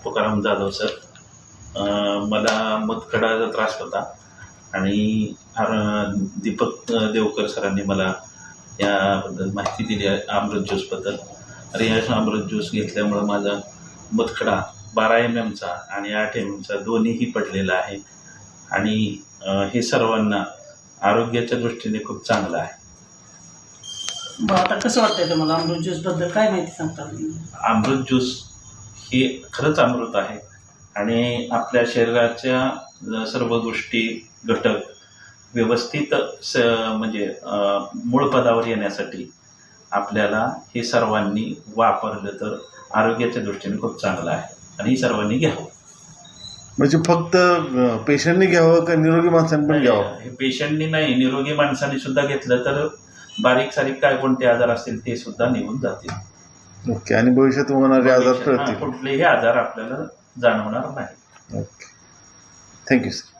Tukaram Jadhav sir. मला मतखडाचा त्रास होता आणि दीपक देवकर सरांनी मला याबद्दल माहिती दिली आहे अमृत ज्यूसबद्दल. आणि या अमृत ज्यूस घेतल्यामुळं माझा मतखडा 12 mmचा आणि 8 mmचा दोन्हीही पडलेला आहे आणि हे सर्वांना आरोग्याच्या दृष्टीने खूप चांगलं आहे. आता कसं वाटतंय तुम्हाला अमृत ज्यूसबद्दल काय माहिती सांगता? अमृत ज्यूस हे खरंच अमृत आहे आणि आपल्या शरीराच्या सर्व गोष्टी घटक व्यवस्थित म्हणजे मूळ पदावर येण्यासाठी आपल्याला हे सर्वांनी वापरलं तर आरोग्याच्या दृष्टीने खूप चांगलं आहे आणि हे सर्वांनी घ्यावं. म्हणजे फक्त पेशंटनी घ्यावं का निरोगी माणसांनी पण घ्यावं? हे पेशंटनी नाही, निरोगी माणसांनी सुद्धा घेतलं तर बारीक सारीक काय कोणते आजार असतील ते सुद्धा निघून जातील. ओके. आणि भविष्यात होणारे आजार कुठलेही आजार आपल्याला जाणवणार नाही. ओके. Thank you sir.